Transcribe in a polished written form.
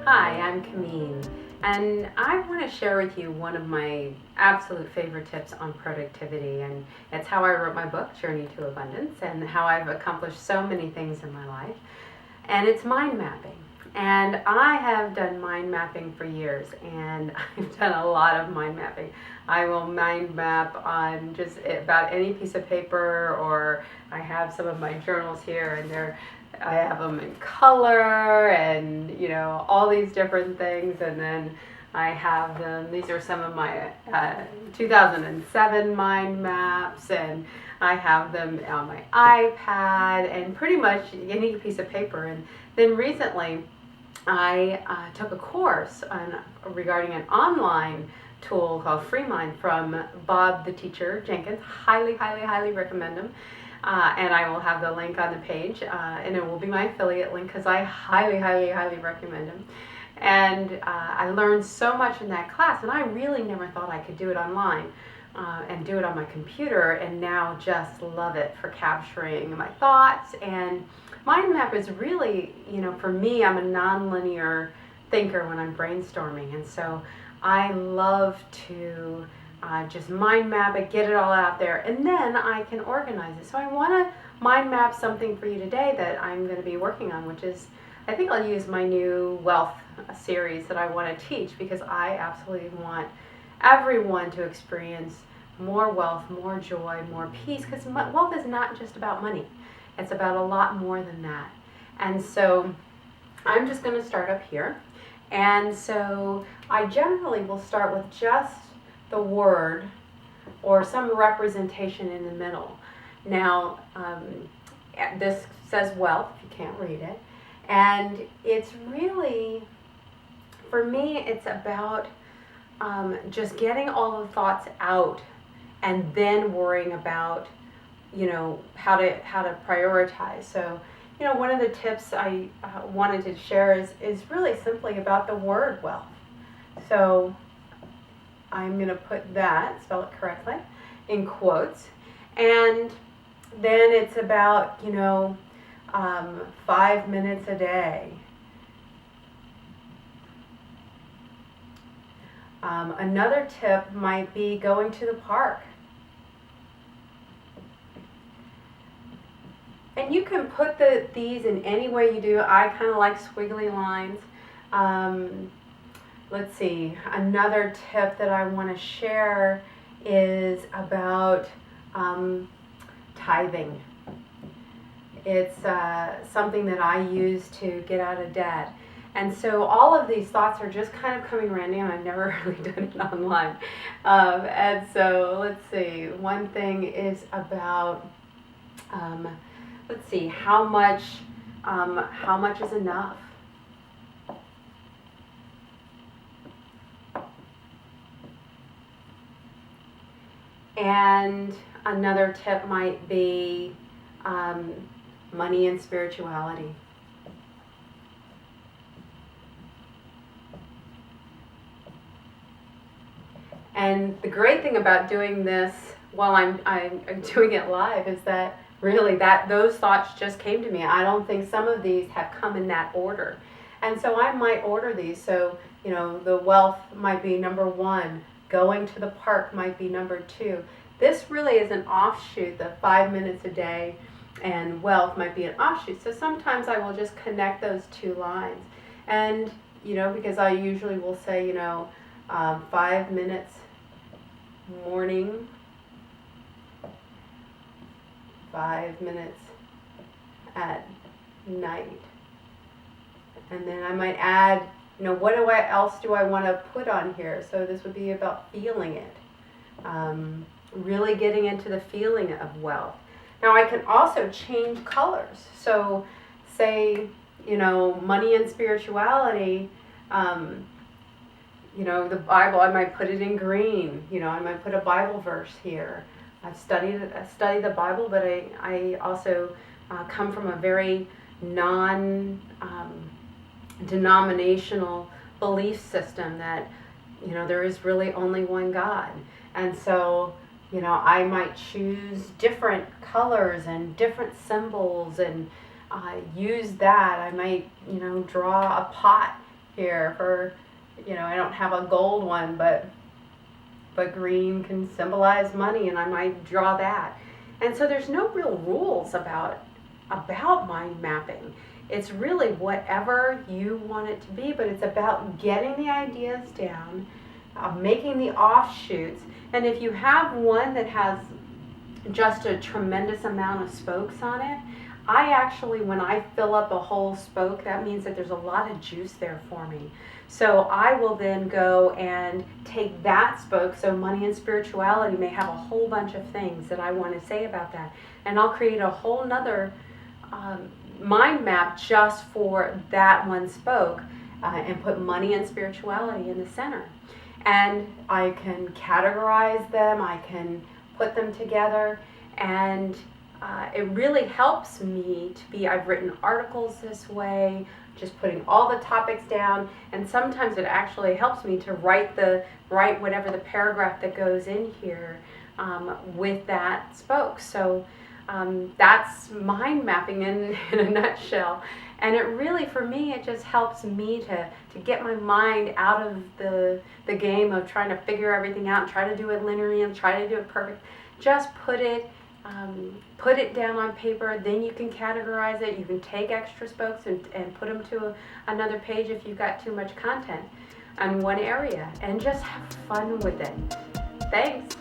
Hi, I'm Kamin, and I want to share with you one of my absolute favorite tips on productivity, and it's how I wrote my book, Journey to Abundance, and how I've accomplished so many things in my life, and it's mind mapping. And I have done mind mapping for years, and I've done a lot of mind mapping. I will mind map on just about any piece of paper, or I have some of my journals here, and I have them in color and all these different things, and then I have them. These are some of my 2007 mind maps, and I have them on my iPad and pretty much any piece of paper. And then recently, I took a course regarding an online tool called FreeMind from Bob the Teacher Jenkins. Highly, highly, highly recommend him. And I will have the link on the page, and it will be my affiliate link because I highly, highly, highly recommend him. And I learned so much in that class, and I really never thought I could do it online and do it on my computer, and now just love it for capturing my thoughts. And mind map is really, for me, I'm a nonlinear thinker when I'm brainstorming, and so I love to just mind map it, get it all out there, and then I can organize it. So I want to mind map something for you today that I'm going to be working on, which is, I think I'll use my new wealth series that I want to teach, because I absolutely want everyone to experience more wealth, more joy, more peace, because wealth is not just about money. It's about a lot more than that. And so I'm just going to start up here. And so I generally will start with just the word or some representation in the middle. Now, this says wealth, if you can't read it. And it's really, for me, it's about just getting all the thoughts out and then worrying about, how to prioritize. So, one of the tips I wanted to share is really simply about the word wealth. So I'm going to put that, spell it correctly, in quotes. And then it's about, 5 minutes a day. Another tip might be going to the park. And you can put these in any way you do. I kind of like squiggly lines. Let's see, another tip that I want to share is about tithing. It's something that I use to get out of debt. And so all of these thoughts are just kind of coming random. I've never really done it online. And so let's see, one thing is about, let's see, how much is enough? And another tip might be money and spirituality. And the great thing about doing this while I'm doing it live is that really those thoughts just came to me. I don't think some of these have come in that order. And so I might order these. So, the wealth might be number 1. Going to the park might be number 2. This really is an offshoot. The 5 minutes a day and wealth might be an offshoot. So sometimes I will just connect those two lines. And, because I usually will say, 5 minutes morning, 5 minutes at night. And then I might add, what else do I want to put on here? So this would be about feeling it. Really getting into the feeling of wealth. Now I can also change colors. So say, money and spirituality, the Bible, I might put it in green. I might put a Bible verse here. I've studied the Bible, but I also come from a very non-denominational belief system that, there is really only one God. And so, I might choose different colors and different symbols and use that. I might, draw a pot, here for, I don't have a gold one, but green can symbolize money, and I might draw that. And so there's no real rules about mind mapping. It's really whatever you want it to be, but it's about getting the ideas down, making the offshoots. And if you have one that has just a tremendous amount of spokes on it, I actually, when I fill up a whole spoke, that means that there's a lot of juice there for me. So I will then go and take that spoke, so money and spirituality may have a whole bunch of things that I want to say about that, and I'll create a whole nother mind map just for that one spoke, and put money and spirituality in the center. And I can categorize them, I can put them together, and it really helps me to be, I've written articles this way, just putting all the topics down, and sometimes it actually helps me to write whatever the paragraph that goes in here with that spoke. So that's mind mapping in a nutshell. And it really, for me, it just helps me to get my mind out of the game of trying to figure everything out and try to do it linearly and try to do it perfect. Just put it down on paper, then you can categorize it. You can take extra spokes and put them to another page if you've got too much content on one area, and just have fun with it. Thanks.